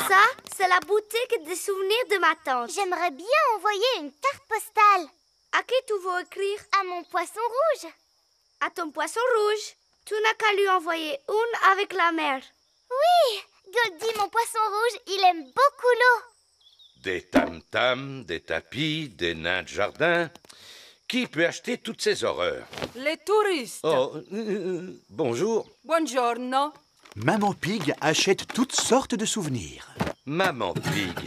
Ça, c'est la boutique des souvenirs de ma tante. J'aimerais bien envoyer une carte postale. À qui tu veux écrire? À mon poisson rouge. À ton poisson rouge. Tu n'as qu'à lui envoyer une avec la mer. Oui, Goldie, mon poisson rouge, il aime beaucoup l'eau. Des tam-tams, des tapis, des nains de jardin. Qui peut acheter toutes ces horreurs? Les touristes. Oh, bonjour. Buongiorno. Maman Pig achète toutes sortes de souvenirs. Maman Pig,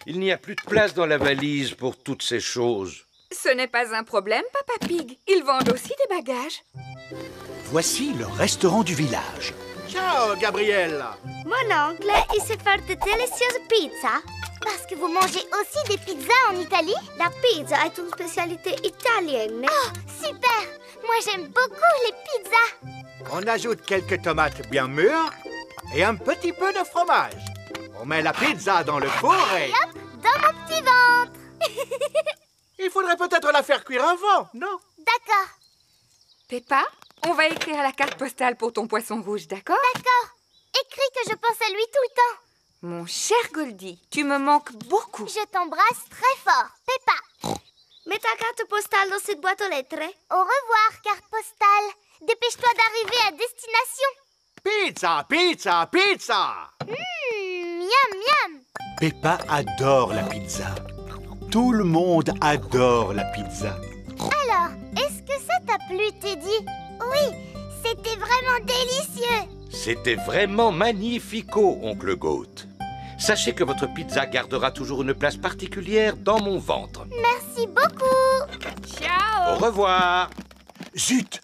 il n'y a plus de place dans la valise pour toutes ces choses. Ce n'est pas un problème, Papa Pig. Ils vendent aussi des bagages. Voici le restaurant du village. Ciao, Gabrielle. Mon oncle, il sait faire de délicieuses pizzas. Parce que vous mangez aussi des pizzas en Italie? La pizza est une spécialité italienne. Oh, super! Moi, j'aime beaucoup les pizzas. On ajoute quelques tomates bien mûres et un petit peu de fromage. On met la pizza dans le four et... Hop, dans mon petit ventre. Il faudrait peut-être la faire cuire avant, non? D'accord. Peppa, on va écrire à la carte postale pour ton poisson rouge, d'accord? D'accord. Écris que je pense à lui tout le temps. Mon cher Goldie, tu me manques beaucoup. Je t'embrasse très fort, Peppa. Mets ta carte postale dans cette boîte aux lettres. Au revoir, carte postale. Dépêche-toi d'arriver à destination. Pizza, pizza, pizza! Miam, miam. Peppa adore la pizza. Tout le monde adore la pizza. Alors, est-ce que ça t'a plu, Teddy? Oui, c'était vraiment délicieux. C'était vraiment magnifico, oncle Goat. Sachez que votre pizza gardera toujours une place particulière dans mon ventre. Merci beaucoup. Ciao. Au revoir. Zut!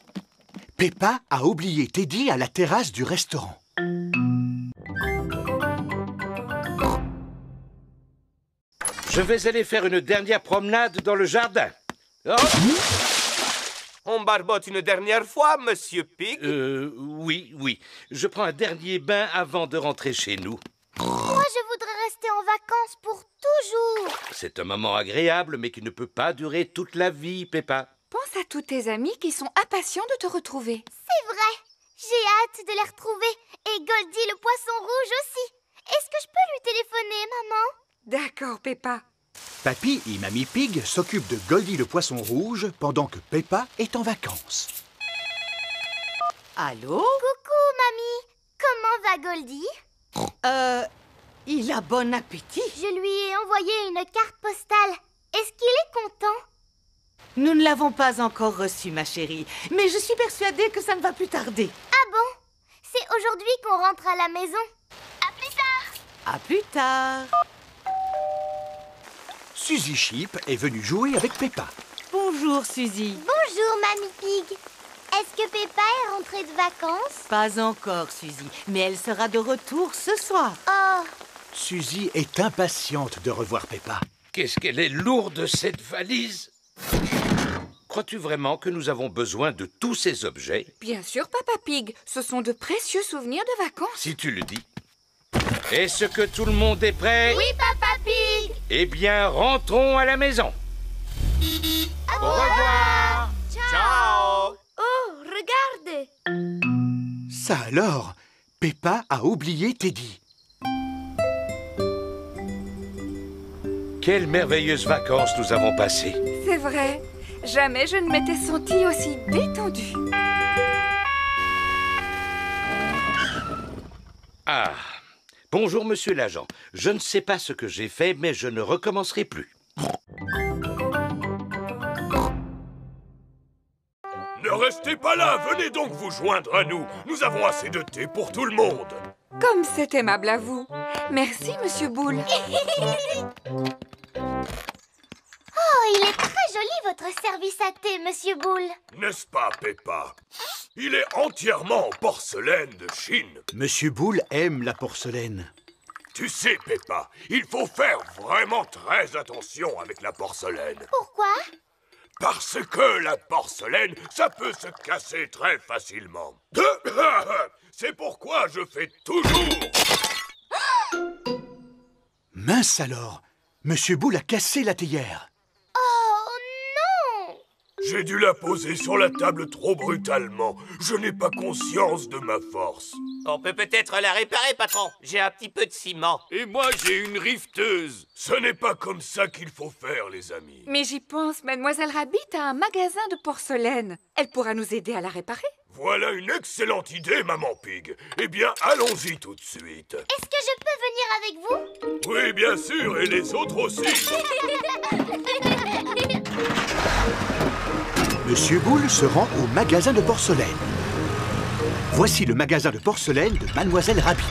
Peppa a oublié Teddy à la terrasse du restaurant. Je vais aller faire une dernière promenade dans le jardin. Oh, On barbote une dernière fois, Monsieur Pig? oui. Je prends un dernier bain avant de rentrer chez nous. Moi, je voudrais rester en vacances pour toujours. C'est un moment agréable, mais qui ne peut pas durer toute la vie, Peppa. Pense à tous tes amis qui sont impatients de te retrouver. C'est vrai. J'ai hâte de les retrouver. Et Goldie, le poisson rouge aussi. Est-ce que je peux lui téléphoner, maman? D'accord, Peppa. Papy et Mamie Pig s'occupent de Goldie le poisson rouge pendant que Peppa est en vacances. Allô? Coucou, mamie. Comment va Goldie? Il a bon appétit. Je lui ai envoyé une carte postale. Est-ce qu'il est content? Nous ne l'avons pas encore reçu, ma chérie. Mais je suis persuadée que ça ne va plus tarder. Ah bon? C'est aujourd'hui qu'on rentre à la maison. À plus tard. À plus tard. Suzy Sheep est venue jouer avec Peppa. Bonjour, Suzy. Bonjour, Mamie Pig. Est-ce que Peppa est rentrée de vacances? Pas encore, Suzy, mais elle sera de retour ce soir. Oh, Suzy est impatiente de revoir Peppa. Qu'est-ce qu'elle est lourde, cette valise! Crois-tu vraiment que nous avons besoin de tous ces objets? Bien sûr, Papa Pig. Ce sont de précieux souvenirs de vacances. Si tu le dis. Est-ce que tout le monde est prêt? oui, Papa Pig. Eh bien, rentrons à la maison. Au revoir. Ciao! Oh, regarde! Ça alors, Peppa a oublié Teddy. Quelles merveilleuses vacances nous avons passées. C'est vrai. Jamais je ne m'étais sentie aussi détendue. Ah, bonjour, monsieur l'agent. Je ne sais pas ce que j'ai fait, mais je ne recommencerai plus. Ne restez pas là, venez donc vous joindre à nous. Nous avons assez de thé pour tout le monde. Comme c'est aimable à vous. Merci, Monsieur Boule. Oh, il est très joli votre service à thé, Monsieur Boule. N'est-ce pas, Peppa? Il est entièrement en porcelaine de Chine. Monsieur Boule aime la porcelaine. Tu sais, Peppa, il faut faire vraiment très attention avec la porcelaine. Pourquoi? Parce que la porcelaine, ça peut se casser très facilement. C'est pourquoi je fais toujours... Mince alors, Monsieur Boule a cassé la théière. Oh non! J'ai dû la poser sur la table trop brutalement. Je n'ai pas conscience de ma force. On peut peut-être la réparer, patron. J'ai un petit peu de ciment. Et moi, j'ai une rifteuse. Ce n'est pas comme ça qu'il faut faire, les amis. Mais j'y pense, Mademoiselle Rabbit a un magasin de porcelaine. Elle pourra nous aider à la réparer. Voilà une excellente idée, Maman Pig. Eh bien, allons-y tout de suite. Est-ce que je peux venir avec vous? Oui, bien sûr, et les autres aussi. Monsieur Boule se rend au magasin de porcelaine. Voici le magasin de porcelaine de Mademoiselle Rabbit.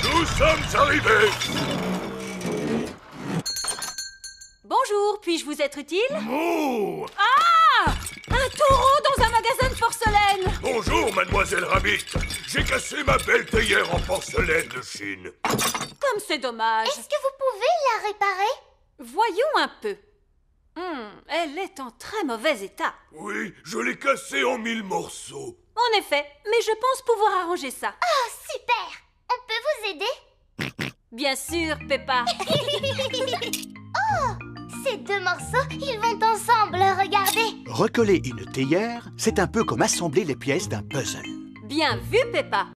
Nous sommes arrivés. Bonjour, puis-je vous être utile? Oh! Ah! Un taureau dans un magasin de porcelaine! Bonjour, Mademoiselle Rabbit. J'ai cassé ma belle théière en porcelaine de Chine. Comme c'est dommage. Est-ce que vous pouvez la réparer? Voyons un peu. Elle est en très mauvais état. Oui, je l'ai cassée en 1000 morceaux. En effet, mais je pense pouvoir arranger ça. Oh, super! On peut vous aider? Bien sûr, Peppa. Oh! Ces deux morceaux, ils vont ensemble, regardez! Recoller une théière, c'est un peu comme assembler les pièces d'un puzzle. Bien vu, Peppa.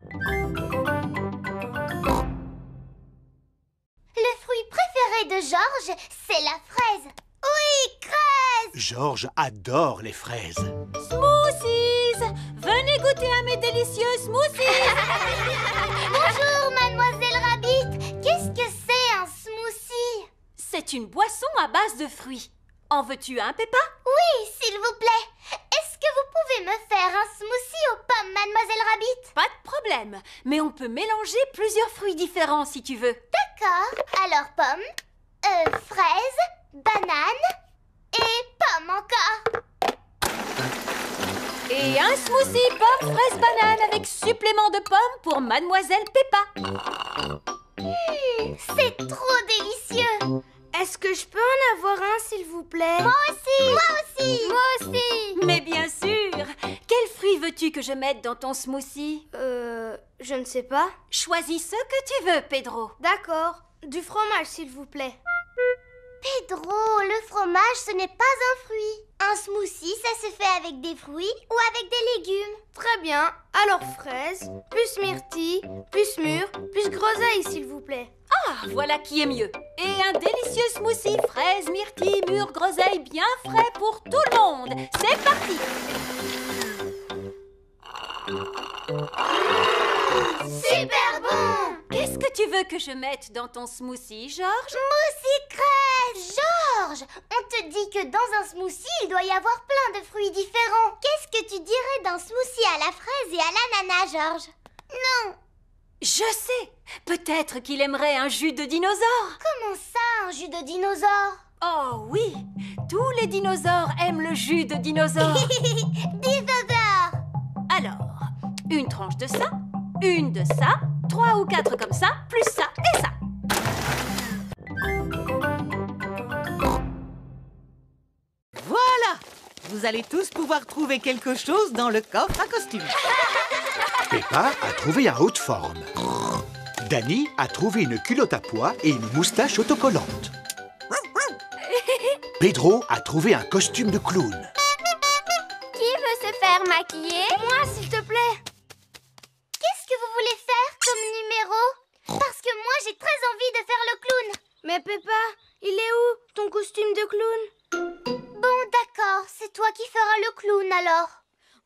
Le fruit préféré de Georges, c'est la fraise. Oui, fraise! Georges adore les fraises. Smoothies! Venez goûter à mes délicieux smoothies! Bonjour, Mademoiselle Rabbit! Qu'est-ce que c'est un smoothie? C'est une boisson à base de fruits. En veux-tu un, Peppa? Oui, s'il vous plaît. Est-ce que vous pouvez me faire un smoothie aux pommes, Mademoiselle Rabbit? Pas de problème, mais on peut mélanger plusieurs fruits différents si tu veux. D'accord. Alors pommes, fraises, bananes et pommes encore. Et un smoothie pomme, fraise, banane avec supplément de pommes pour Mademoiselle Peppa. C'est trop délicieux. Est-ce que je peux en avoir un, s'il vous plaît? Moi aussi. Moi aussi. Moi aussi. Mais bien sûr. Quel fruit veux-tu que je mette dans ton smoothie? Je ne sais pas. Choisis ce que tu veux, Pedro. D'accord. Du fromage, s'il vous plaît. Pedro, le fromage, ce n'est pas un fruit. Un smoothie, ça se fait avec des fruits ou avec des légumes. Très bien. Alors fraise, plus myrtille, plus mûre, plus groseille, s'il vous plaît. Ah, voilà qui est mieux. Et un délicieux smoothie fraise, myrtille, mûre, groseille bien frais pour tout le monde. C'est parti. Super bon! Qu'est-ce que tu veux que je mette dans ton smoothie, Georges? Smoothie fraise! Georges, on te dit que dans un smoothie, il doit y avoir plein de fruits différents. Qu'est-ce que tu dirais d'un smoothie à la fraise et à l'ananas, Georges? Non! Je sais. Peut-être qu'il aimerait un jus de dinosaure. Comment ça, un jus de dinosaure? Oh oui, tous les dinosaures aiment le jus de dinosaure. Dinosaure! Alors, une tranche de ça, une de ça, 3 ou 4 comme ça, plus ça et ça. Voilà! Vous allez tous pouvoir trouver quelque chose dans le coffre à costume. Peppa a trouvé un haut de forme. Danny a trouvé une culotte à pois et une moustache autocollante. Pedro a trouvé un costume de clown. Qui veut se faire maquiller? Moi, s'il te plaît. Qu'est-ce que vous voulez faire comme numéro? Parce que moi, j'ai très envie de faire le clown. Mais Peppa, il est où, ton costume de clown? Bon, d'accord, c'est toi qui feras le clown alors.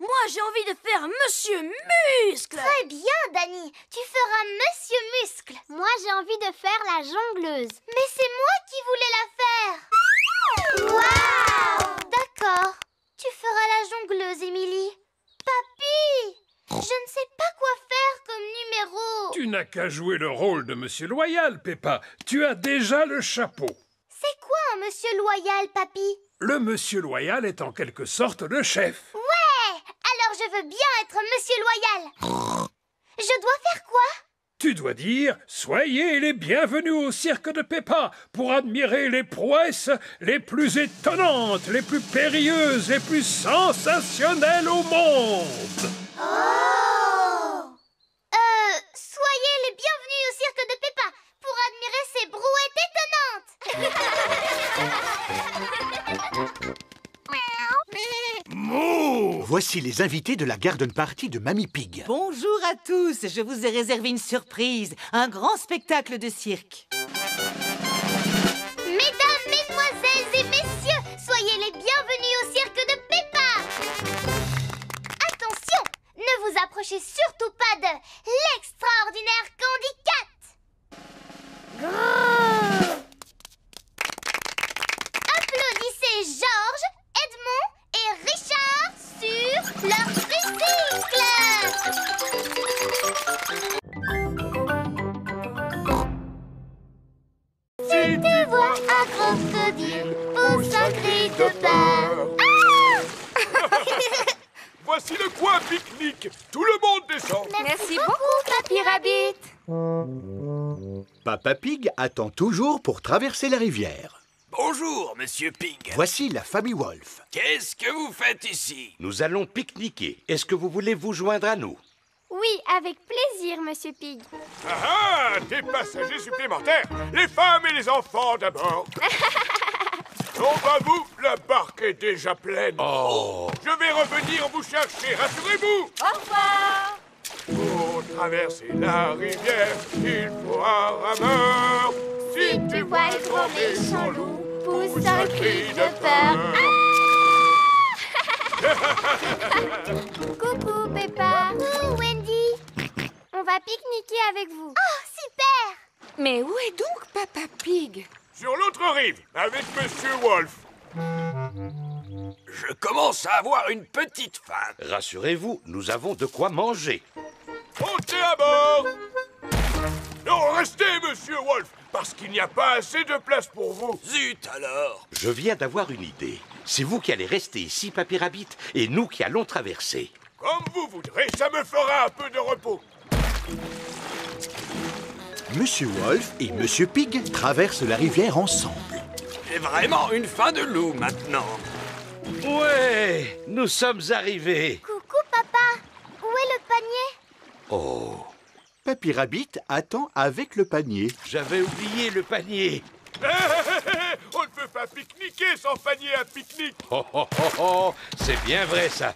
Moi, j'ai envie de faire Monsieur Muscle. Très bien, Danny. Tu feras Monsieur Muscle. Moi, j'ai envie de faire la jongleuse. Mais c'est moi qui voulais la faire. Waouh! D'accord. Tu feras la jongleuse, Émilie. Papy, je ne sais pas quoi faire comme numéro. Tu n'as qu'à jouer le rôle de Monsieur Loyal, Peppa. Tu as déjà le chapeau. C'est quoi un Monsieur Loyal, Papy? Le Monsieur Loyal est en quelque sorte le chef. Ouais! Alors je veux bien être Monsieur Loyal. Je dois faire quoi? Tu dois dire « Soyez les bienvenus au cirque de Peppa pour admirer les prouesses les plus étonnantes, les plus périlleuses, les plus sensationnelles au monde !» Oh! Soyez les bienvenus au cirque de Peppa pour admirer ces brouettes étonnantes. Voici les invités de la garden party de Mamie Pig. Bonjour à tous, je vous ai réservé une surprise, un grand spectacle de cirque. Mesdames, mesdemoiselles et messieurs, soyez les bienvenus au cirque de Peppa. Attention, ne vous approchez surtout pas de l'extraordinaire Candy Cat. Applaudissez Georges, Edmond et Richard sur leur tricycle. Si tu vois un crocodile, pousse un cri de peur. Voici le coin pique-nique. Tout le monde descend. Merci beaucoup, Papy Rabbit. Papa Pig attend toujours pour traverser la rivière. Bonjour, Monsieur Pig. Voici la famille Wolf. Qu'est-ce que vous faites ici? Nous allons pique-niquer. Est-ce que vous voulez vous joindre à nous? Oui, avec plaisir, Monsieur Pig. Ah, des passagers supplémentaires. Les femmes et les enfants d'abord. Non, pas vous, la barque est déjà pleine. Oh. Je vais revenir vous chercher, rassurez-vous. Au revoir. Pour traverser la rivière, il faut un rameur. Si tu vois le grand méchant loup, pousse un cri de peur. Coucou, Peppa. Coucou, Wendy. On va pique-niquer avec vous. Oh, super. Mais où est donc Papa Pig? Sur l'autre rive, avec Monsieur Wolf. Je commence à avoir une petite faim. Rassurez-vous, nous avons de quoi manger. Montez à bord. Non, restez, Monsieur Wolf, parce qu'il n'y a pas assez de place pour vous. Zut alors. Je viens d'avoir une idée. C'est vous qui allez rester ici, Papy Rabbit, et nous qui allons traverser. Comme vous voudrez, ça me fera un peu de repos. Monsieur Wolf et Monsieur Pig traversent la rivière ensemble. J'ai vraiment une faim de loup maintenant. Ouais, nous sommes arrivés. Coucou, papa. Où est le panier? Oh, Papy Rabbit attend avec le panier. j'avais oublié le panier. On ne peut pas pique-niquer sans panier à pique-nique. Oh, oh, oh, oh, c'est bien vrai ça.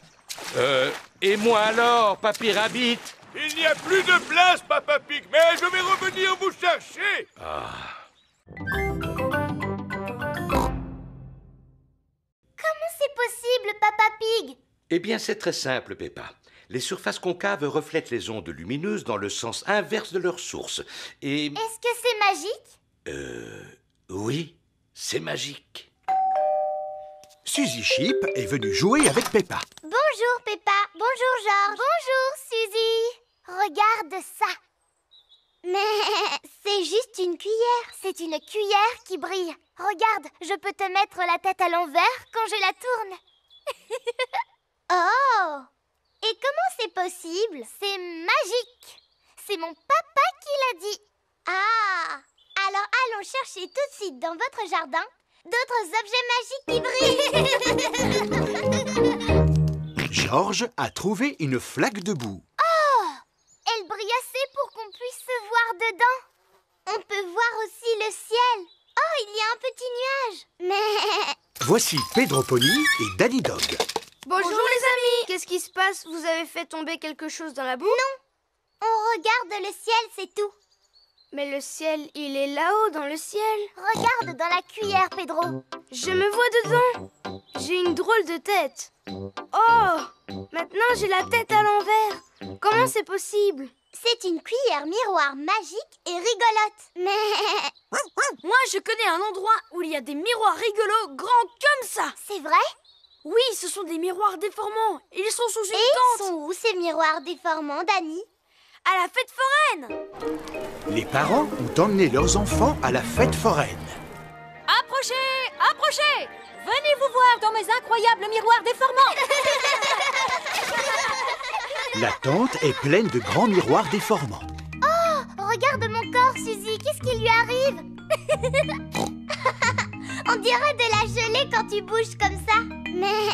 Et moi alors, Papy Rabbit? Il n'y a plus de place, Papa Pig, mais je vais revenir vous chercher. Comment c'est possible, Papa Pig? Eh bien, c'est très simple, Peppa. Les surfaces concaves reflètent les ondes lumineuses dans le sens inverse de leur source. Et... Est-ce que c'est magique? oui, c'est magique. Suzy Sheep est venue jouer avec Peppa. Bonjour, Peppa. Bonjour, Georges. Bonjour, Suzy. Regarde ça. Mais c'est juste une cuillère. C'est une cuillère qui brille. Regarde, je peux te mettre la tête à l'envers quand je la tourne. Oh! Et comment c'est possible? C'est magique. C'est mon papa qui l'a dit. Ah! Alors allons chercher tout de suite dans votre jardin d'autres objets magiques qui brillent. Georges a trouvé une flaque de boue. Oh! Elle brille assez pour qu'on puisse se voir dedans. On peut voir aussi le ciel. Oh, il y a un petit nuage. Mais... Voici Pedro Pony et Danny Dog. Bonjour les amis. Qu'est-ce qui se passe? Vous avez fait tomber quelque chose dans la boue? Non. On regarde le ciel, c'est tout. Mais le ciel, il est là-haut dans le ciel. Regarde dans la cuillère, Pedro. Je me vois dedans. J'ai une drôle de tête. Oh! Maintenant, j'ai la tête à l'envers. Comment c'est possible? C'est une cuillère miroir magique et rigolote. Mais... Moi, je connais un endroit où il y a des miroirs rigolos grands comme ça. C'est vrai? Oui, ce sont des miroirs déformants. Ils sont sous une tente. Ils sont où, ces miroirs déformants, Danny? À la fête foraine. Les parents ont emmené leurs enfants à la fête foraine. Approchez, approchez. Venez vous voir dans mes incroyables miroirs déformants. La tente est pleine de grands miroirs déformants. Oh, regarde mon corps, Suzy. Qu'est-ce qui lui arrive? On dirait de la gelée quand tu bouges comme ça. Mais...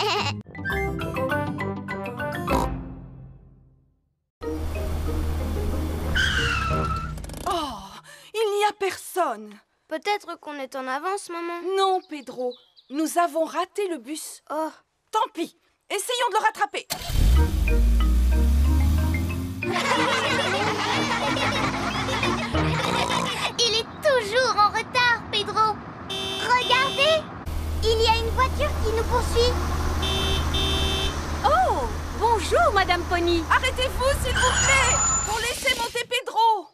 Oh, il n'y a personne. Peut-être qu'on est en avance, maman. Non, Pedro. Nous avons raté le bus. Oh. Tant pis. Essayons de le rattraper. Madame Pony. Arrêtez-vous, s'il vous plaît, pour laisser monter Pedro.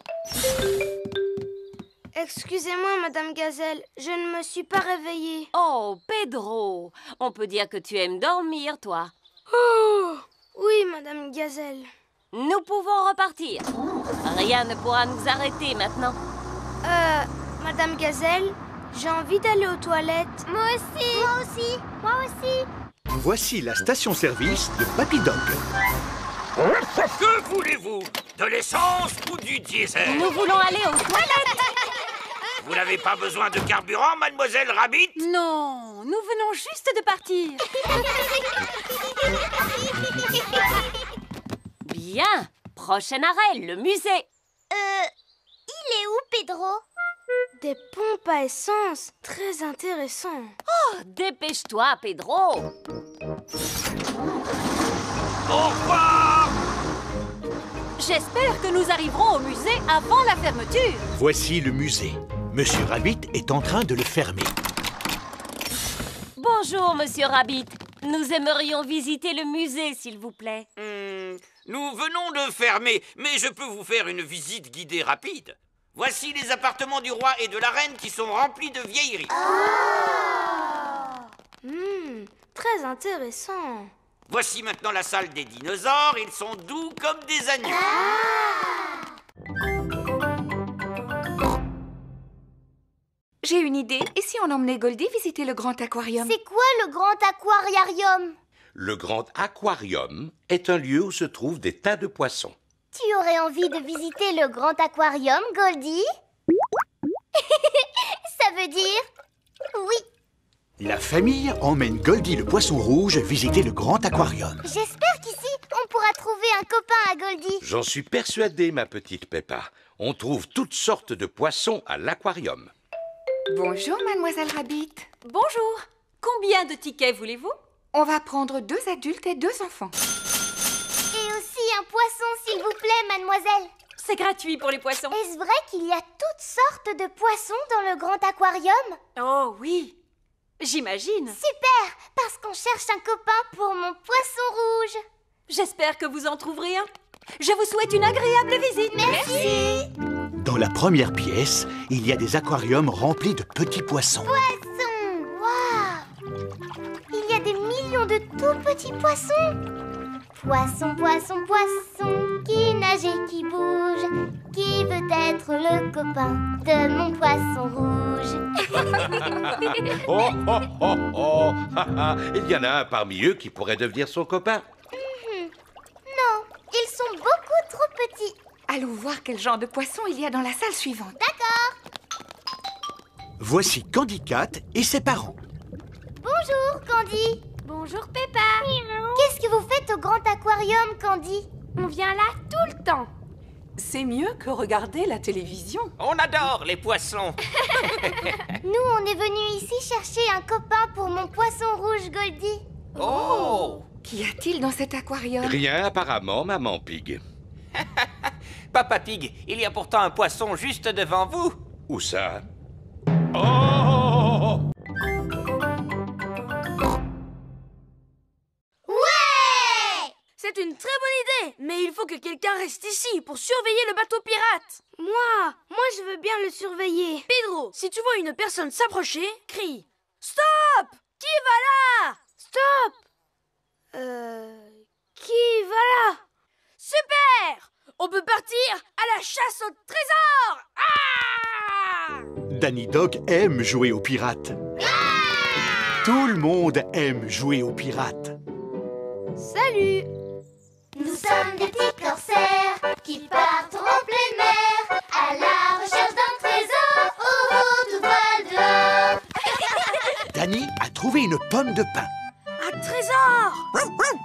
Excusez-moi, Madame Gazelle, je ne me suis pas réveillée. Oh, Pedro, on peut dire que tu aimes dormir, toi. Oh, oui, Madame Gazelle. Nous pouvons repartir. Rien ne pourra nous arrêter maintenant. Madame Gazelle, j'ai envie d'aller aux toilettes. Moi aussi. Moi aussi. Moi aussi. Voici la station-service de Papy Dog. Que voulez-vous? De l'essence ou du diesel? Nous voulons aller aux toilettes. Vous n'avez pas besoin de carburant, mademoiselle Rabbit? Non, nous venons juste de partir. Bien, prochain arrêt, le musée. Il est où, Pedro? Des pompes à essence, très intéressant. Oh, dépêche-toi, Pedro. Au revoir! J'espère que nous arriverons au musée avant la fermeture. Voici le musée. Monsieur Rabbit est en train de le fermer. Bonjour, Monsieur Rabbit. Nous aimerions visiter le musée, s'il vous plaît. Nous venons de fermer, mais je peux vous faire une visite guidée rapide. Voici les appartements du roi et de la reine qui sont remplis de vieilleries. Très intéressant. Voici maintenant la salle des dinosaures. Ils sont doux comme des agneaux. J'ai une idée. Et si on emmenait Goldie visiter le grand aquarium? C'est quoi le grand aquariarium? Le grand aquarium est un lieu où se trouvent des tas de poissons. Tu aurais envie de visiter le grand aquarium, Goldie? Ça veut dire oui. La famille emmène Goldie le poisson rouge visiter le grand aquarium. J'espère qu'ici, on pourra trouver un copain à Goldie. J'en suis persuadé, ma petite Peppa. On trouve toutes sortes de poissons à l'aquarium. Bonjour, mademoiselle Rabbit. Bonjour. Combien de tickets voulez-vous? On va prendre 2 adultes et 2 enfants. Et aussi un poisson, s'il vous plaît, mademoiselle. C'est gratuit pour les poissons. Est-ce vrai qu'il y a toutes sortes de poissons dans le grand aquarium? Oh oui, j'imagine. Super, parce qu'on cherche un copain pour mon poisson rouge. J'espère que vous en trouverez un. Je vous souhaite une agréable visite. Merci. Dans la première pièce, il y a des aquariums remplis de petits poissons. Poissons, waouh! Il y a des millions de tout petits poissons. Poisson, poisson, poisson, qui nage et qui bouge, qui veut être le copain de mon poisson rouge. Oh, oh, oh, oh. Il y en a un parmi eux qui pourrait devenir son copain. Non, ils sont beaucoup trop petits. Allons voir quel genre de poisson il y a dans la salle suivante. D'accord. Voici Candy Cat et ses parents. Bonjour, Candy. Bonjour, Peppa. Qu'est-ce que vous faites au grand aquarium, Candy? On vient là tout le temps. C'est mieux que regarder la télévision. On adore les poissons. Nous, on est venus ici chercher un copain pour mon poisson rouge, Goldie. Oh! Qu'y a-t-il dans cet aquarium? Rien apparemment, Maman Pig. Papa Pig, il y a pourtant un poisson juste devant vous. Où ça? Oh! Ouais! C'est une très bonne idée, mais il faut que quelqu'un reste ici pour surveiller le bateau pirate. Moi je veux bien le surveiller. Pedro, si tu vois une personne s'approcher, crie « Stop! Qui va là? Stop! Qui va là? Super! On peut partir à la chasse au trésor! Ah! Danny Dog aime jouer aux pirates. Tout le monde aime jouer aux pirates. Salut! Nous sommes des petits corsaires qui partent en pleine mer à la recherche d'un trésor au haut tout voile dehors. Danny a trouvé une pomme de pin. Un trésor!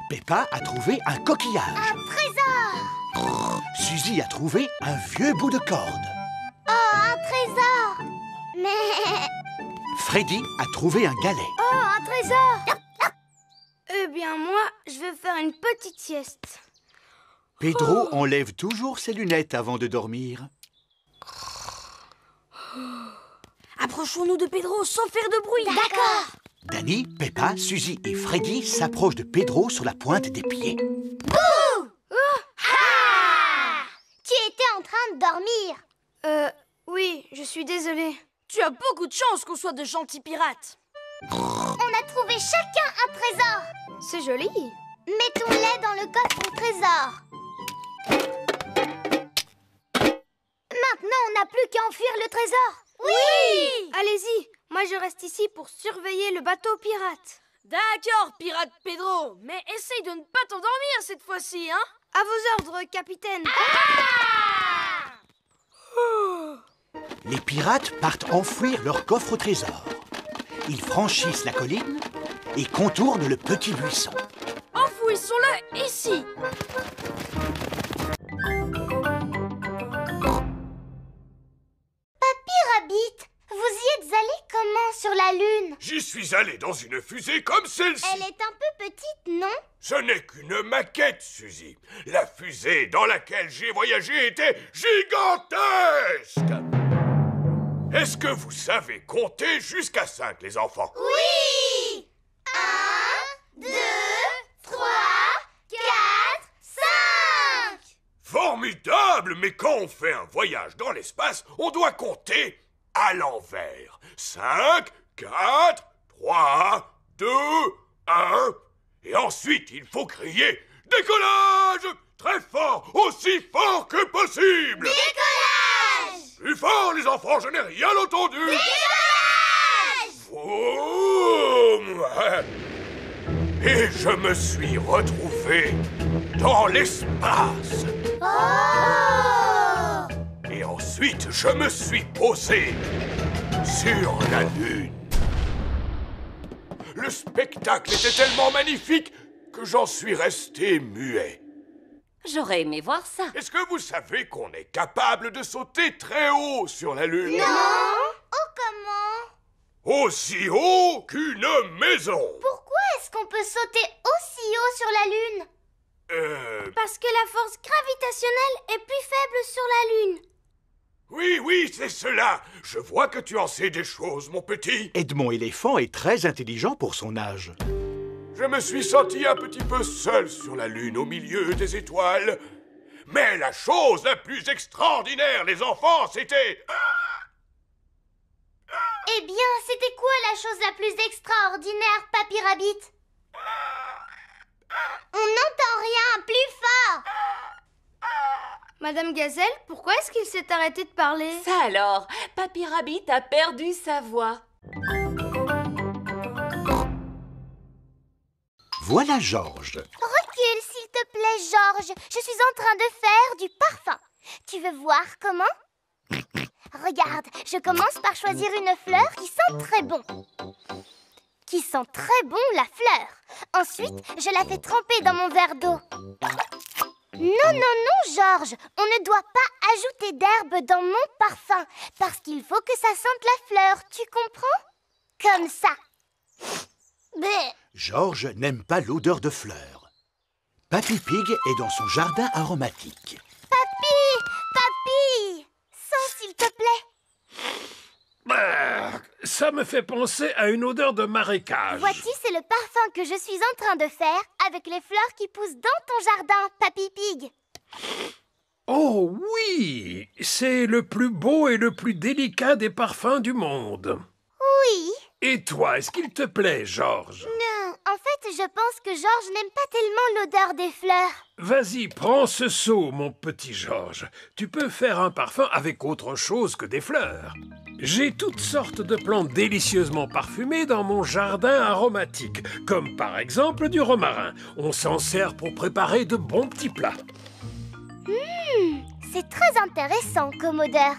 Peppa a trouvé un coquillage. Un trésor! Suzy a trouvé un vieux bout de corde. Oh, un trésor! Mais... Freddy a trouvé un galet. Oh, un trésor! Eh bien, moi, je vais faire une petite sieste. Pedro enlève toujours ses lunettes avant de dormir. Approchons-nous de Pedro sans faire de bruit. D'accord. Danny, Peppa, Suzy et Freddy s'approchent de Pedro sur la pointe des pieds. Bouh! temps de dormir. Oui, je suis désolée. Tu as beaucoup de chance qu'on soit de gentils pirates. On a trouvé chacun un trésor. C'est joli. Mettons-les dans le coffre au trésor. Maintenant, on n'a plus qu'à enfuir le trésor. Oui! Allez-y, moi je reste ici pour surveiller le bateau pirate. D'accord, pirate Pedro, mais essaye de ne pas t'endormir cette fois-ci, hein? À vos ordres, capitaine. Les pirates partent enfouir leur coffre au trésor. Ils franchissent la colline et contournent le petit buisson. Enfouissons-le ici. Papy Rabbit, vous y êtes allé comment sur la Lune? J'y suis allé dans une fusée comme celle-ci. Elle est un peu petite, non? Ce n'est qu'une maquette, Suzy. La fusée dans laquelle j'ai voyagé était gigantesque. Est-ce que vous savez compter jusqu'à 5, les enfants? Oui! 1, 2, 3, 4, 5! Formidable! Mais quand on fait un voyage dans l'espace, on doit compter à l'envers. 5, 4, 3, 2, 1... Et ensuite, il faut crier « Décollage !» Très fort, aussi fort que possible. Décollage! Plus fort, les enfants, je n'ai rien entendu. Décollage! Vroom. Et je me suis retrouvé dans l'espace. Oh! Et ensuite, je me suis posé sur la Lune. Le spectacle était tellement magnifique que j'en suis resté muet. J'aurais aimé voir ça. Est-ce que vous savez qu'on est capable de sauter très haut sur la Lune? Non! Oh, comment? Aussi haut qu'une maison. Pourquoi est-ce qu'on peut sauter aussi haut sur la Lune? Parce que la force gravitationnelle est plus faible sur la Lune. Oui, c'est cela. Je vois que tu en sais des choses, mon petit. Edmond éléphant est très intelligent pour son âge. Je me suis senti un petit peu seul sur la Lune, au milieu des étoiles. Mais la chose la plus extraordinaire, les enfants, c'était... Eh bien, c'était quoi la chose la plus extraordinaire, Papy Rabbit? On n'entend rien, plus fort! Madame Gazelle, pourquoi est-ce qu'il s'est arrêté de parler? Ça alors, Papy Rabbit a perdu sa voix. Voilà Georges. Recule, s'il te plaît, Georges. Je suis en train de faire du parfum. Tu veux voir comment? Regarde, je commence par choisir une fleur qui sent très bon. Qui sent très bon la fleur. Ensuite, je la fais tremper dans mon verre d'eau. Non, Georges. On ne doit pas ajouter d'herbe dans mon parfum. Parce qu'il faut que ça sente la fleur, tu comprends? Comme ça. Bleh. Georges n'aime pas l'odeur de fleurs. Papy Pig est dans son jardin aromatique. Papy, sens s'il te plaît. Ça me fait penser à une odeur de marécage. Voici, c'est le parfum que je suis en train de faire avec les fleurs qui poussent dans ton jardin, Papy Pig. Oh oui, c'est le plus beau et le plus délicat des parfums du monde. Oui. Et toi, est-ce qu'il te plaît, Georges? Non, en fait, je pense que Georges n'aime pas tellement l'odeur des fleurs. Vas-y, prends ce seau, mon petit Georges. Tu peux faire un parfum avec autre chose que des fleurs. J'ai toutes sortes de plantes délicieusement parfumées dans mon jardin aromatique, comme par exemple du romarin. On s'en sert pour préparer de bons petits plats. C'est très intéressant comme odeur.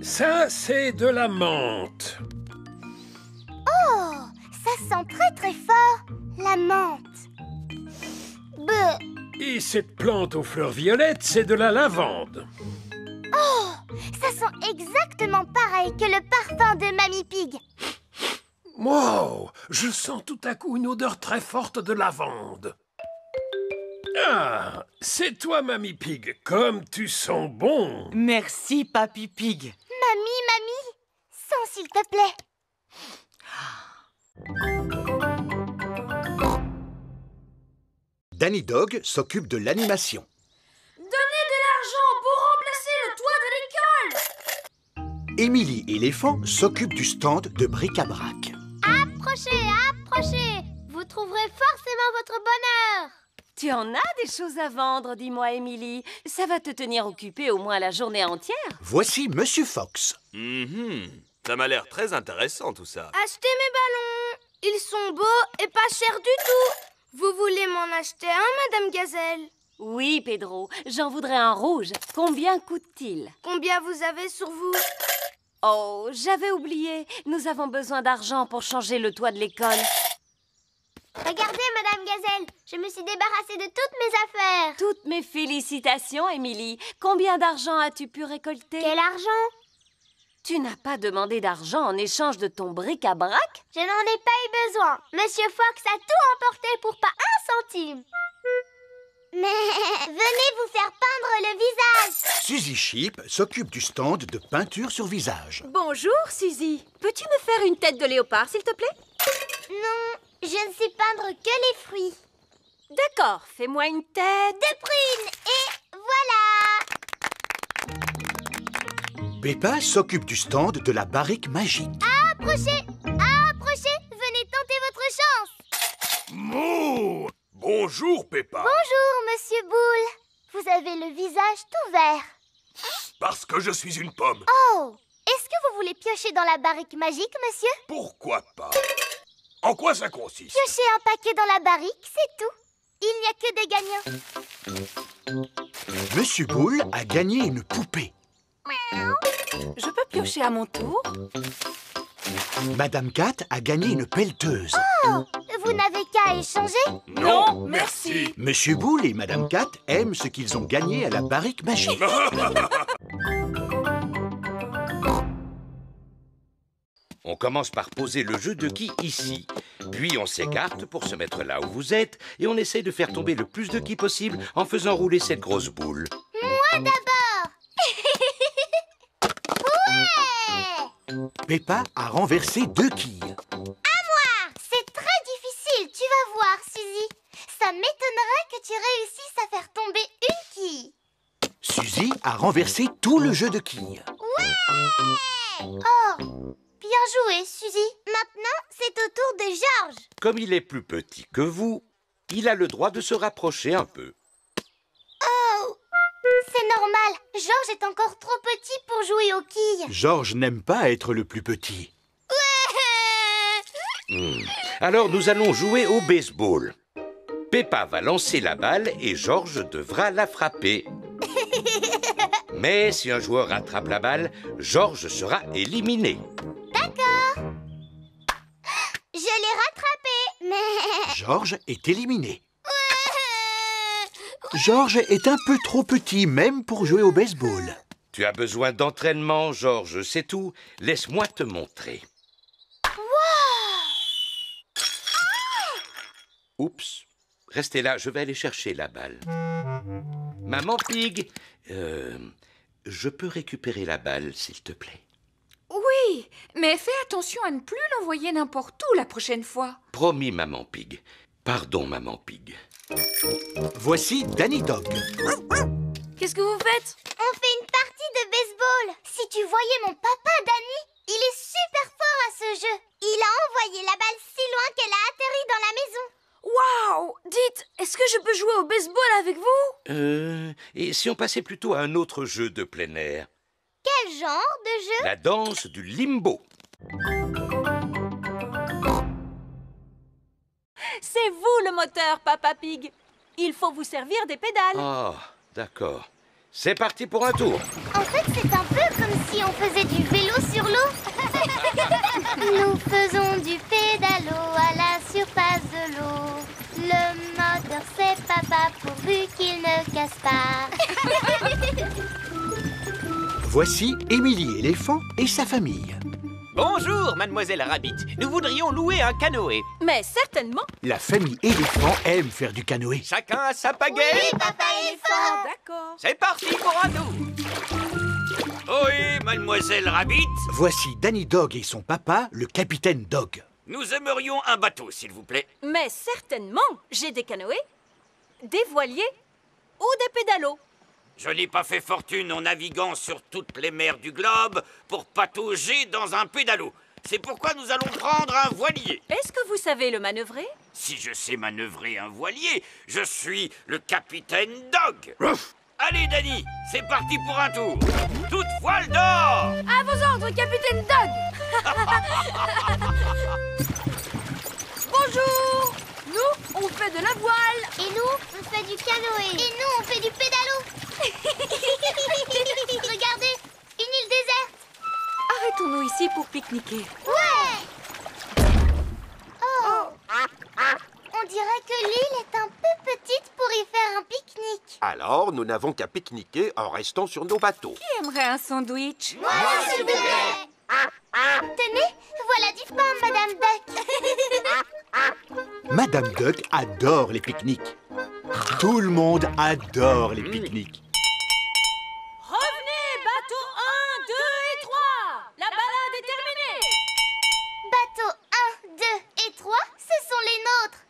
Ça, c'est de la menthe. Oh, ça sent très très fort, la menthe. Bleh. Et cette plante aux fleurs violettes, c'est de la lavande. Oh, ça sent exactement pareil que le parfum de Mamie Pig. Wow, je sens tout à coup une odeur très forte de lavande. Ah, c'est toi, Mamie Pig. Comme tu sens bon. Merci, Papy Pig. Mamie, sens s'il te plaît. Danny Dog s'occupe de l'animation. Donnez de l'argent Émilie éléphant s'occupe du stand de bric-à-brac. Approchez, approchez. Vous trouverez forcément votre bonheur. Tu en as des choses à vendre, dis-moi, Émilie. Ça va te tenir occupée au moins la journée entière. Voici Monsieur Fox. Ça m'a l'air très intéressant tout ça. Achetez mes ballons. Ils sont beaux et pas chers du tout. Vous voulez m'en acheter un, Madame Gazelle? Oui, Pedro, j'en voudrais un rouge. Combien coûte-t-il? Combien vous avez sur vous? Oh, j'avais oublié. Nous avons besoin d'argent pour changer le toit de l'école. Regardez, Madame Gazelle, je me suis débarrassée de toutes mes affaires. Toutes mes félicitations, Émilie. Combien d'argent as-tu pu récolter? Quel argent? Tu n'as pas demandé d'argent en échange de ton bric-à-brac? Je n'en ai pas eu besoin. Monsieur Fox a tout emporté pour pas un centime. Mais venez vous faire peindre le visage. Suzy Sheep s'occupe du stand de peinture sur visage. Bonjour, Suzy. Peux-tu me faire une tête de léopard, s'il te plaît? Non, je ne sais peindre que les fruits. D'accord, fais-moi une tête de prune. Et voilà. Peppa s'occupe du stand de la barrique magique. Approchez, approchez. Venez tenter votre chance. Mouh! Bonjour, Peppa. Bonjour, Monsieur Boule. Vous avez le visage tout vert. Parce que je suis une pomme. Oh, est-ce que vous voulez piocher dans la barrique magique, monsieur? Pourquoi pas? En quoi ça consiste? Piocher un paquet dans la barrique, c'est tout. Il n'y a que des gagnants. Monsieur Boule a gagné une poupée. Je peux piocher à mon tour? Madame Cat a gagné une pelleteuse. Oh, vous n'avez qu'à échanger? Non, merci. Monsieur Boule et Madame Cat aiment ce qu'ils ont gagné à la barrique magique. On commence par poser le jeu de qui ici. Puis on s'écarte pour se mettre là où vous êtes et on essaye de faire tomber le plus de qui possible en faisant rouler cette grosse boule. Moi d'abord. Ouais. Peppa a renversé 2 quilles. À moi. C'est très difficile, tu vas voir, Suzy. Ça m'étonnerait que tu réussisses à faire tomber une quille. Suzy a renversé tout le jeu de quilles. Ouais. Oh, bien joué, Suzy. Maintenant, c'est au tour de George. Comme il est plus petit que vous, il a le droit de se rapprocher un peu. Oh, c'est normal. George est encore trop petit pour jouer aux quilles. George n'aime pas être le plus petit. Alors nous allons jouer au baseball. Peppa va lancer la balle et George devra la frapper. Mais si un joueur rattrape la balle, George sera éliminé. D'accord. Je l'ai rattrapé, mais... George est éliminé. George est un peu trop petit, même pour jouer au baseball. Tu as besoin d'entraînement, George, c'est tout. Laisse-moi te montrer. Oups. Restez là, je vais aller chercher la balle. Maman Pig, je peux récupérer la balle, s'il te plaît? Oui, mais fais attention à ne plus l'envoyer n'importe où la prochaine fois. Promis, Maman Pig. Pardon, Maman Pig. Voici Danny Dog. Qu'est-ce que vous faites? On fait une partie de baseball. Si tu voyais mon papa, Danny, il est super fort à ce jeu. Il a envoyé la balle si loin qu'elle a atterri dans la maison. Waouh! Dites, est-ce que je peux jouer au baseball avec vous? Et si on passait plutôt à un autre jeu de plein air? Quel genre de jeu? La danse du limbo. C'est vous le moteur, Papa Pig. Il faut vous servir des pédales. Oh, d'accord. C'est parti pour un tour. En fait, c'est un peu comme si on faisait du vélo sur l'eau. Nous faisons du pédalo à la surface de l'eau. Le moteur, c'est papa pourvu qu'il ne casse pas. Voici Émilie éléphant et sa famille. Bonjour, mademoiselle Rabbit. Nous voudrions louer un canoë. Mais certainement. La famille éléphant aime faire du canoë. Chacun a sa pagaie. Oui, papa éléphant. D'accord. C'est parti pour un tour. Oui, mademoiselle Rabbit. Voici Danny Dog et son papa, le capitaine Dog. Nous aimerions un bateau, s'il vous plaît. Mais certainement. J'ai des canoës, des voiliers ou des pédalos. Je n'ai pas fait fortune en naviguant sur toutes les mers du globe pour patauger dans un pédalo. C'est pourquoi nous allons prendre un voilier. Est-ce que vous savez le manœuvrer? Si je sais manœuvrer un voilier, je suis le capitaine Dog. Allez, Danny, c'est parti pour un tour. Toute voile d'or! À vos ordres, capitaine Dog. Bonjour. Nous, on fait de la voile. Et nous, on fait du canoë. Et nous, on fait du pédalo. Regardez, une île déserte. Arrêtons-nous ici pour pique-niquer. Ouais. Oh. On dirait que l'île est un peu petite pour y faire un pique-nique. Alors, nous n'avons qu'à pique-niquer en restant sur nos bateaux. Qui aimerait un sandwich? Moi, s'il vous plaît. Tenez, voilà du pain, Madame Duck. Madame Duck adore les pique-niques. Tout le monde adore les pique-niques. Revenez, bateau 1, 2 et 3. La balade est terminée. Bateau 1, 2 et 3, ce sont les nôtres.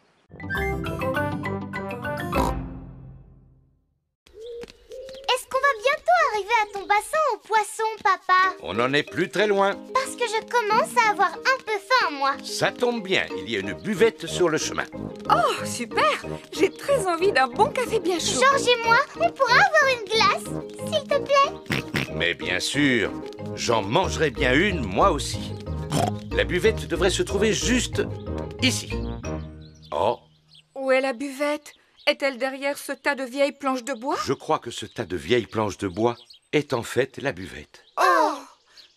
Est-ce qu'on va bientôt arriver à ton bassin aux poissons, papa? On n'en est plus très loin. Parce que je commence à avoir un peu faim, moi. Ça tombe bien, il y a une buvette sur le chemin. Oh, super! J'ai très envie d'un bon café bien chaud. Georges et moi, on pourra avoir une glace, s'il te plaît? Mais bien sûr, j'en mangerai bien une, moi aussi. La buvette devrait se trouver juste ici. Oh, Où est la buvette? Est-elle derrière ce tas de vieilles planches de bois? je crois que ce tas de vieilles planches de bois est en fait la buvette. Oh!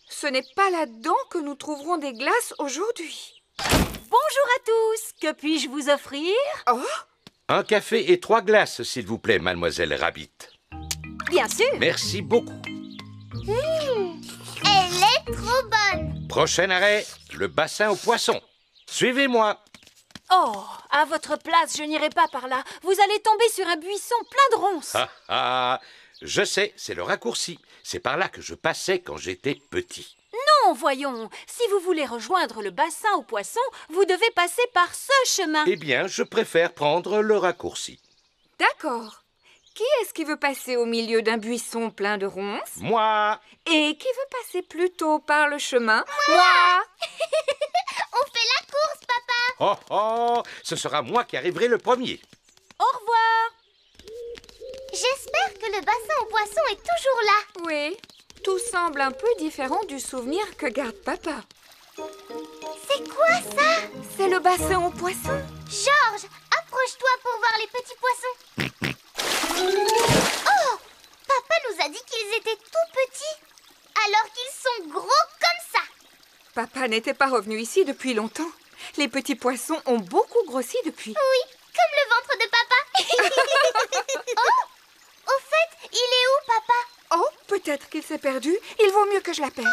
Ce n'est pas là-dedans que nous trouverons des glaces aujourd'hui. Bonjour à tous. Que puis-je vous offrir? Oh! Un café et 3 glaces, s'il vous plaît, mademoiselle Rabbit. Bien sûr. Merci beaucoup. Elle est trop bonne. Prochain arrêt, le bassin aux poissons. Suivez-moi. Oh, à votre place, je n'irai pas par là. Vous allez tomber sur un buisson plein de ronces. Ah ah, je sais, c'est le raccourci. C'est par là que je passais quand j'étais petit. Non, voyons. Si vous voulez rejoindre le bassin aux poissons, vous devez passer par ce chemin. Eh bien, je préfère prendre le raccourci. D'accord. Qui est-ce qui veut passer au milieu d'un buisson plein de ronces? Moi! Et qui veut passer plutôt par le chemin? Moi! On fait la course, papa. Oh oh, ce sera moi qui arriverai le premier. Au revoir. J'espère que le bassin aux poissons est toujours là. Oui, tout semble un peu différent du souvenir que garde papa. C'est quoi ça? C'est le bassin aux poissons. Georges, approche-toi pour voir les petits poissons. Oh! Papa nous a dit qu'ils étaient tout petits, alors qu'ils sont gros comme ça. Papa n'était pas revenu ici depuis longtemps. Les petits poissons ont beaucoup grossi depuis. Oui, comme le ventre de papa. Oh! Au fait, il est où, papa? Oh, peut-être qu'il s'est perdu. Il vaut mieux que je l'appelle.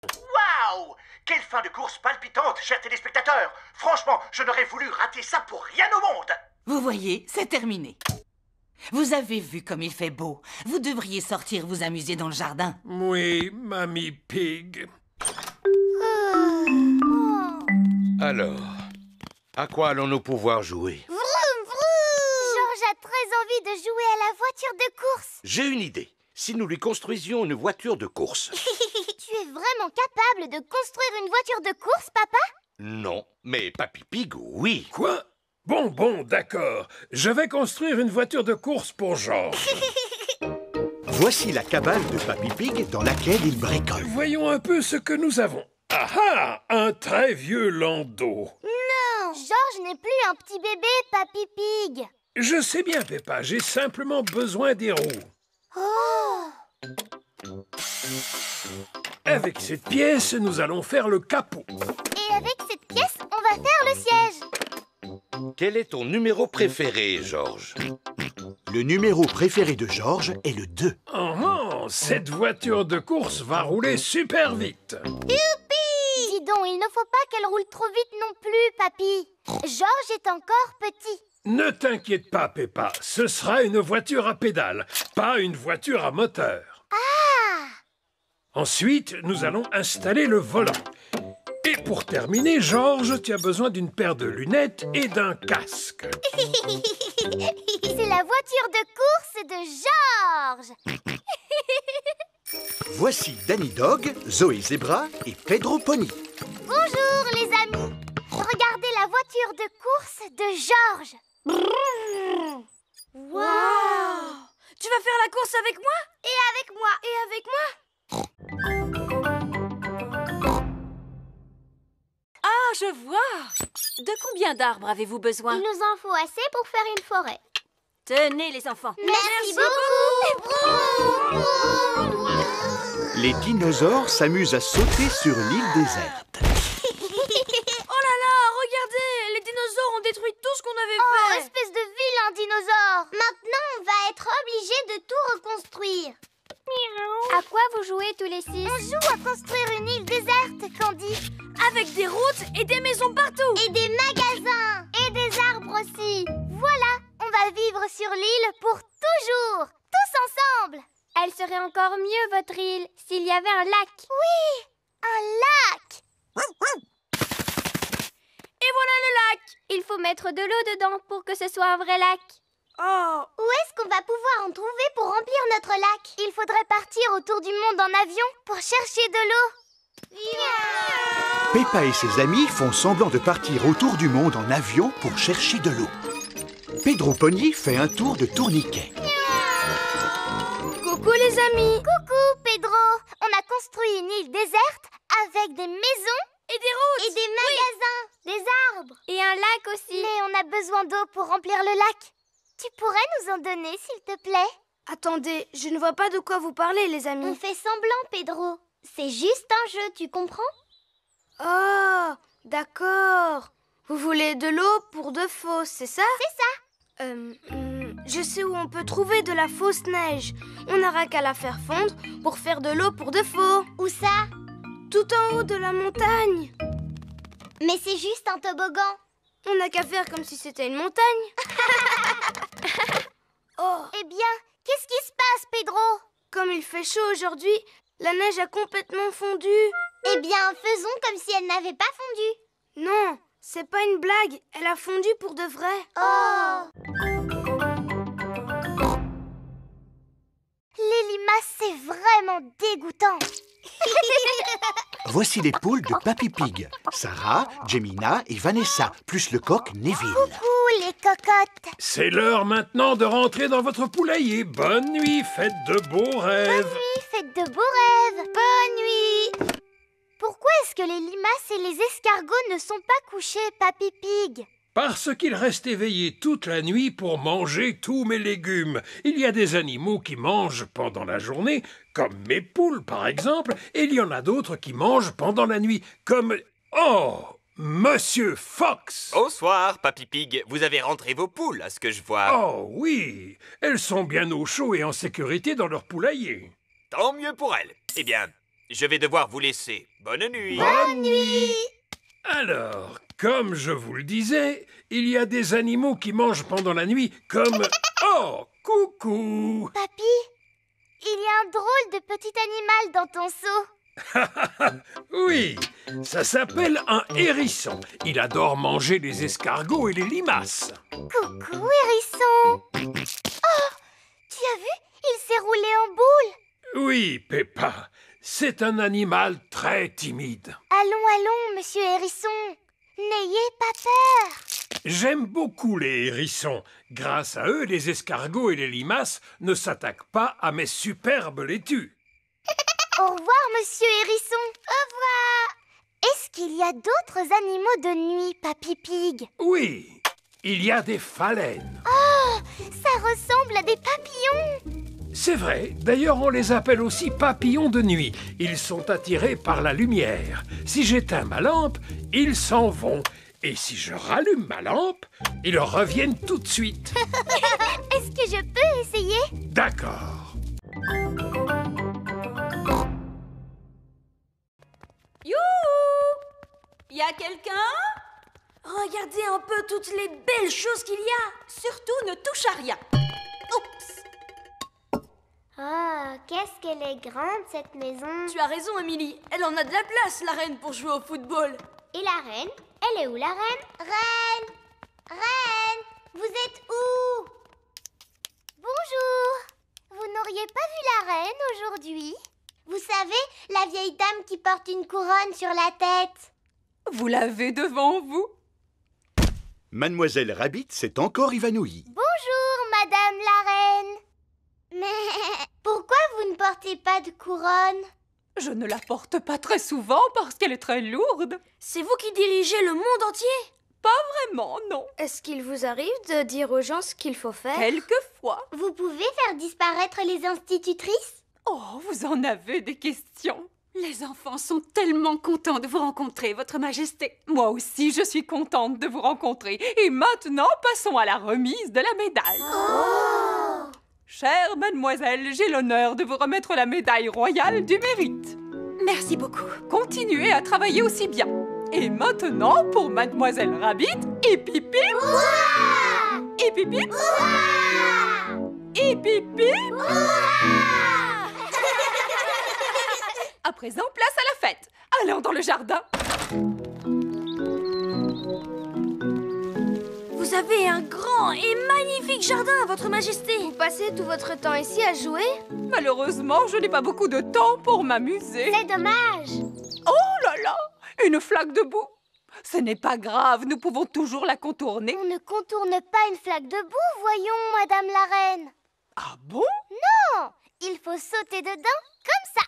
Waouh! Quelle fin de course palpitante, chers téléspectateurs! Franchement, je n'aurais voulu rater ça pour rien au monde! Vous voyez, c'est terminé. Vous avez vu comme il fait beau. Vous devriez sortir vous amuser dans le jardin. Oui, Mamie Pig. Alors, à quoi allons-nous pouvoir jouer? Vroom, vroom! Georges a très envie de jouer à la voiture de course. J'ai une idée. Si nous lui construisions une voiture de course. Tu es vraiment capable de construire une voiture de course, papa? Non, mais Papy Pig, oui. Quoi? Bon, d'accord. Je vais construire une voiture de course pour Georges. Voici la cabane de Papy Pig dans laquelle il bricole. Voyons un peu ce que nous avons. Ah ah! Un très vieux landau. Non, Georges n'est plus un petit bébé, Papy Pig. Je sais bien, Peppa, j'ai simplement besoin des roues. Oh! Avec cette pièce, nous allons faire le capot. Et avec cette pièce, on va faire le siège. Quel est ton numéro préféré, Georges? Le numéro préféré de Georges est le 2. Oh, cette voiture de course va rouler super vite. Youpi! Dis donc, il ne faut pas qu'elle roule trop vite non plus, papy. Georges est encore petit. Ne t'inquiète pas, Peppa, ce sera une voiture à pédales, pas une voiture à moteur. Ah! Ensuite, nous allons installer le volant. Et pour terminer, Georges, tu as besoin d'une paire de lunettes et d'un casque. C'est la voiture de course de Georges. Voici Danny Dog, Zoé Zebra et Pedro Pony. Bonjour les amis. Regardez la voiture de course de Georges. Waouh! Tu vas faire la course avec moi? Et avec moi. Et avec moi? Ah, je vois! De combien d'arbres avez-vous besoin? Il nous en faut assez pour faire une forêt. Tenez, les enfants. Merci beaucoup. Les dinosaures s'amusent à sauter sur l'île déserte. Oh là là, regardez! Les dinosaures ont détruit tout ce qu'on avait Oh, fait! espèce de vilain dinosaure! Maintenant, on va être obligé de tout reconstruire. À quoi vous jouez tous les 6? On joue à construire une île déserte, Candy. Avec des routes et des maisons partout! Et des magasins! Et des arbres aussi! Voilà, on va vivre sur l'île pour toujours! Tous ensemble! Elle serait encore mieux, votre île, s'il y avait un lac. Oui, un lac! Et voilà le lac! Il faut mettre de l'eau dedans pour que ce soit un vrai lac. Oh! Où est-ce qu'on va pouvoir en trouver pour remplir notre lac? Il faudrait partir autour du monde en avion pour chercher de l'eau. Peppa et ses amis font semblant de partir autour du monde en avion pour chercher de l'eau. Pedro Pony fait un tour de tourniquet. Coucou les amis! Coucou Pedro! On a construit une île déserte avec des maisons et des routes et des magasins, des arbres et un lac aussi. Mais on a besoin d'eau pour remplir le lac. Tu pourrais nous en donner, s'il te plaît? Attendez, je ne vois pas de quoi vous parlez, les amis. On fait semblant, Pedro. C'est juste un jeu, tu comprends? Oh, d'accord. Vous voulez de l'eau pour de faux, c'est ça? C'est ça. Je sais où on peut trouver de la fausse neige. On n'aura qu'à la faire fondre pour faire de l'eau pour de faux. Où ça? Tout en haut de la montagne. Mais c'est juste un toboggan. On n'a qu'à faire comme si c'était une montagne. Oh. Eh bien, qu'est-ce qui se passe, Pedro? Comme il fait chaud aujourd'hui, la neige a complètement fondu. Eh bien, faisons comme si elle n'avait pas fondu. Non, c'est pas une blague. Elle a fondu pour de vrai. Oh. Les limaces, c'est vraiment dégoûtant. Voici les poules de Papy Pig. Sarah, Jemina et Vanessa, plus le coq Neville. Coucou les cocottes. C'est l'heure maintenant de rentrer dans votre poulailler. Bonne nuit, faites de beaux rêves. Bonne nuit, faites de beaux rêves. Bonne nuit. Pourquoi est-ce que les limaces et les escargots ne sont pas couchés, Papy Pig? Parce qu'ils restent éveillés toute la nuit pour manger tous mes légumes. Il y a des animaux qui mangent pendant la journée, comme mes poules par exemple, et il y en a d'autres qui mangent pendant la nuit, comme... Oh, Monsieur Fox! Bonsoir, Papy Pig. Vous avez rentré vos poules, à ce que je vois. Oh oui, elles sont bien au chaud et en sécurité dans leur poulailler. Tant mieux pour elles. Eh bien, je vais devoir vous laisser. Bonne nuit. Bonne nuit. Alors, comme je vous le disais, il y a des animaux qui mangent pendant la nuit comme... Oh, coucou! Papy, il y a un drôle de petit animal dans ton seau. Oui, ça s'appelle un hérisson. Il adore manger les escargots et les limaces. Coucou, hérisson. Oh, tu as vu? Il s'est roulé en boule. Oui, Peppa, c'est un animal très timide. Allons, monsieur hérisson. N'ayez pas peur. J'aime beaucoup les hérissons. Grâce à eux, les escargots et les limaces ne s'attaquent pas à mes superbes laitues. Au revoir, monsieur hérisson. Au revoir. Est-ce qu'il y a d'autres animaux de nuit, Papy Pig? Oui, il y a des phalènes. Oh, ça ressemble à des papillons. C'est vrai, d'ailleurs on les appelle aussi papillons de nuit. Ils sont attirés par la lumière. Si j'éteins ma lampe, ils s'en vont. Et si je rallume ma lampe, ils reviennent tout de suite. Est-ce que je peux essayer? D'accord. Youhou! Y a quelqu'un? Regardez un peu toutes les belles choses qu'il y a. Surtout, ne touche à rien. Oups! Oh, qu'est-ce qu'elle est grande, cette maison. Tu as raison, Émilie. Elle en a de la place, la reine, pour jouer au football. Et la reine? Elle est où, la reine? Reine! Reine! Vous êtes où? Bonjour! Vous n'auriez pas vu la reine aujourd'hui? Vous savez, la vieille dame qui porte une couronne sur la tête. Vous l'avez devant vous? Mademoiselle Rabbit s'est encore évanouie. Bonjour, Madame la reine. Mais pourquoi vous ne portez pas de couronne? Je ne la porte pas très souvent parce qu'elle est très lourde. C'est vous qui dirigez le monde entier? Pas vraiment, non. Est-ce qu'il vous arrive de dire aux gens ce qu'il faut faire? Quelquefois. Vous pouvez faire disparaître les institutrices? Oh, vous en avez des questions. Les enfants sont tellement contents de vous rencontrer, Votre Majesté. Moi aussi, je suis contente de vous rencontrer. Et maintenant, passons à la remise de la médaille. Oh! Chère mademoiselle, j'ai l'honneur de vous remettre la médaille royale du mérite. Merci beaucoup. Continuez à travailler aussi bien. Et maintenant, pour mademoiselle Rabbit, hip hip hip. Hurrah! Hip hip hip. Hurrah! Hip hip hip. Hurrah! À présent, place à la fête. Allons dans le jardin. Vous avez un grand et magnifique jardin, Votre Majesté. Vous passez tout votre temps ici à jouer? Malheureusement, je n'ai pas beaucoup de temps pour m'amuser. C'est dommage. Oh là là! Une flaque de boue. Ce n'est pas grave, nous pouvons toujours la contourner. On ne contourne pas une flaque de boue, voyons, Madame la reine. Ah bon? Non, il faut sauter dedans comme ça.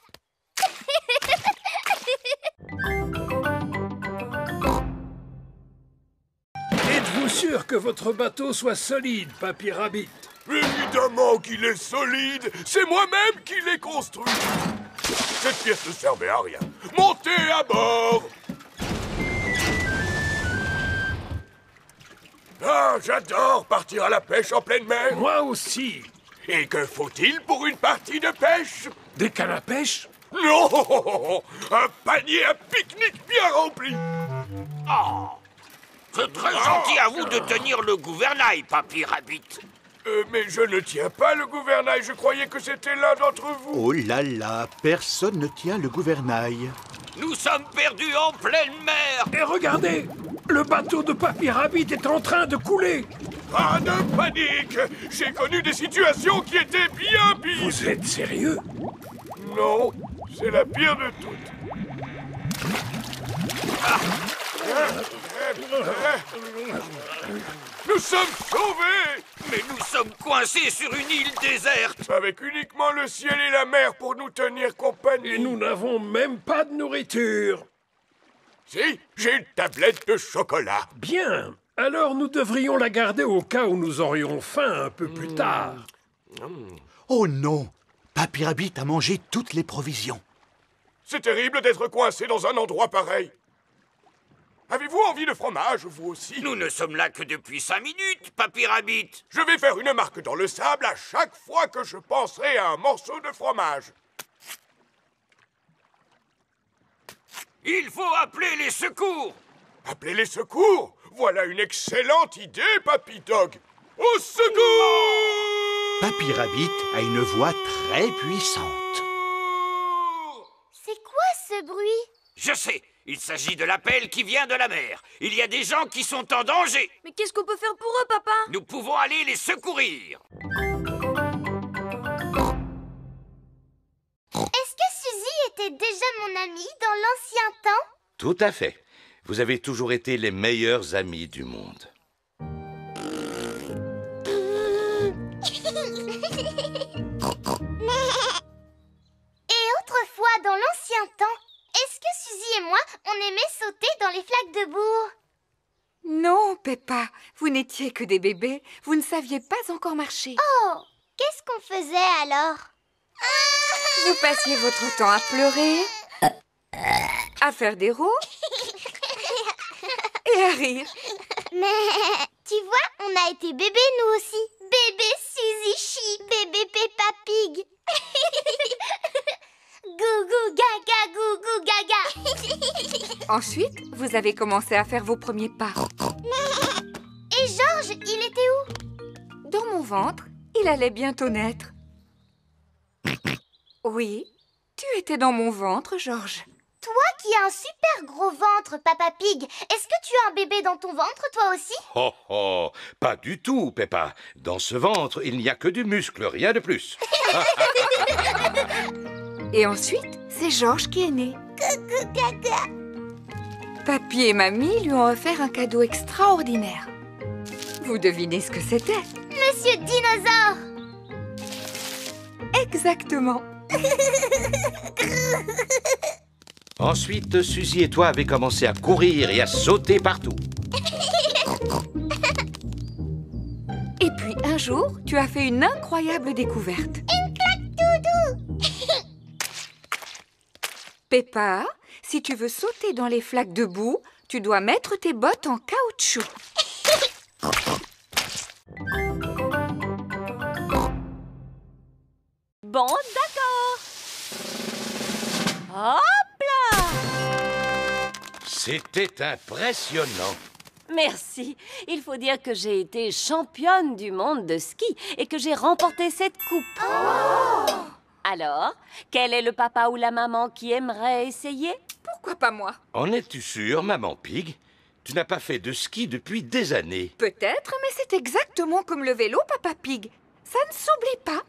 Êtes-vous sûr que votre bateau soit solide, Papy Rabbit? Évidemment qu'il est solide. C'est moi-même qui l'ai construit. Cette pièce ne servait à rien. Montez à bord. Ah, j'adore partir à la pêche en pleine mer. Moi aussi. Et que faut-il pour une partie de pêche? Des cannes à pêche? Non! Un panier à pique-nique bien rempli. Oh, c'est très gentil à vous de tenir le gouvernail, Papy Rabbit. Mais je ne tiens pas le gouvernail. Je croyais que c'était l'un d'entre vous. Oh là là, personne ne tient le gouvernail. Nous sommes perdus en pleine mer. Et regardez, le bateau de Papy Rabbit est en train de couler. Pas de panique. J'ai connu des situations qui étaient bien pires. Vous êtes sérieux? Non, c'est la pire de toutes. Nous sommes sauvés! Mais nous sommes coincés sur une île déserte. Avec uniquement le ciel et la mer pour nous tenir compagnie. Et nous n'avons même pas de nourriture. Si, j'ai une tablette de chocolat. Bien. Alors nous devrions la garder au cas où nous aurions faim un peu plus tard. Oh non! Papy Rabbit a mangé toutes les provisions. C'est terrible d'être coincé dans un endroit pareil. Avez-vous envie de fromage, vous aussi? Nous ne sommes là que depuis 5 minutes, Papy Rabbit. Je vais faire une marque dans le sable à chaque fois que je penserai à un morceau de fromage. Il faut appeler les secours. Appeler les secours? Voilà une excellente idée, Papy Dog. Au secours! Papy Rabbit a une voix très puissante. C'est quoi ce bruit? Je sais, il s'agit de l'appel qui vient de la mer. Il y a des gens qui sont en danger. Mais qu'est-ce qu'on peut faire pour eux, papa? Nous pouvons aller les secourir. Est-ce que Suzy était déjà mon amie dans l'ancien temps? Tout à fait. Vous avez toujours été les meilleurs amis du monde. Et autrefois, dans l'ancien temps, est-ce que Suzy et moi, on aimait sauter dans les flaques de boue? Non, Peppa, vous n'étiez que des bébés. Vous ne saviez pas encore marcher. Oh, qu'est-ce qu'on faisait alors? Vous passiez votre temps à pleurer, à faire des rots et à rire. Mais, tu vois, on a été bébés nous aussi. Bébé Suzy Chi, bébé Peppa Pig. Gougou gaga, gougou gaga. Ensuite, vous avez commencé à faire vos premiers pas. Et Georges, il était où? Dans mon ventre, il allait bientôt naître. Oui, tu étais dans mon ventre, Georges. Toi qui as un super gros ventre, Papa Pig, est-ce que tu as un bébé dans ton ventre, toi aussi? Oh oh, pas du tout, Peppa. Dans ce ventre, il n'y a que du muscle, rien de plus. Et ensuite, c'est Georges qui est né. Papy et Mamie lui ont offert un cadeau extraordinaire. Vous devinez ce que c'était? Monsieur Dinosaure! Exactement. Ensuite, Suzy et toi avez commencé à courir et à sauter partout. Et puis un jour, tu as fait une incroyable découverte. Une claque doudou! Peppa, si tu veux sauter dans les flaques de boue, tu dois mettre tes bottes en caoutchouc. Bon, d'accord. Hop là! C'était impressionnant. Merci. Il faut dire que j'ai été championne du monde de ski et que j'ai remporté cette coupe. Oh! Alors, quel est le papa ou la maman qui aimerait essayer? Pourquoi pas moi? En es-tu sûre, Maman Pig? Tu n'as pas fait de ski depuis des années. Peut-être, mais c'est exactement comme le vélo, Papa Pig. Ça ne s'oublie pas.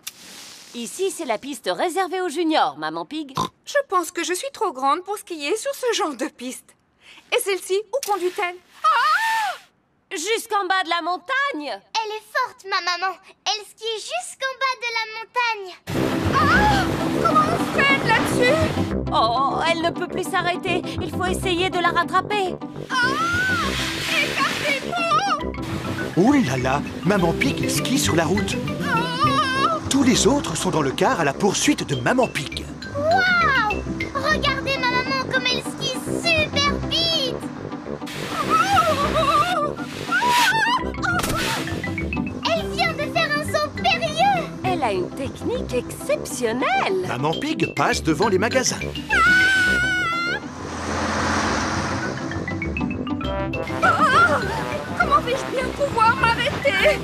Ici, c'est la piste réservée aux juniors, Maman Pig. Je pense que je suis trop grande pour skier sur ce genre de piste. Et celle-ci, où conduit-elle? Ah! Jusqu'en bas de la montagne. Elle est forte, ma maman. Elle skie jusqu'en bas de la montagne. Ah! Comment on freine là-dessus? Oh, elle ne peut plus s'arrêter. Il faut essayer de la rattraper. Ah! Écartez-vous! Ouh là là, Maman Pig skie sur la route. Tous les autres sont dans le car à la poursuite de Maman Pig. Waouh! Regardez ma maman comme elle skie super vite! Elle vient de faire un saut périlleux! Elle a une technique exceptionnelle. Maman Pig passe devant les magasins. Comment vais-je bien pouvoir m'arrêter?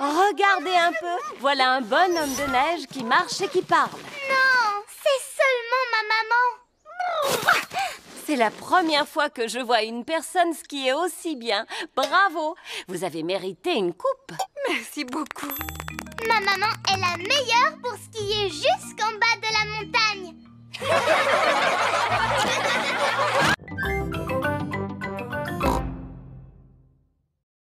Regardez un peu. Voilà un bonhomme de neige qui marche et qui parle. Non, c'est seulement ma maman. C'est la première fois que je vois une personne skier aussi bien. Bravo. Vous avez mérité une coupe. Merci beaucoup. Ma maman est la meilleure pour skier jusqu'en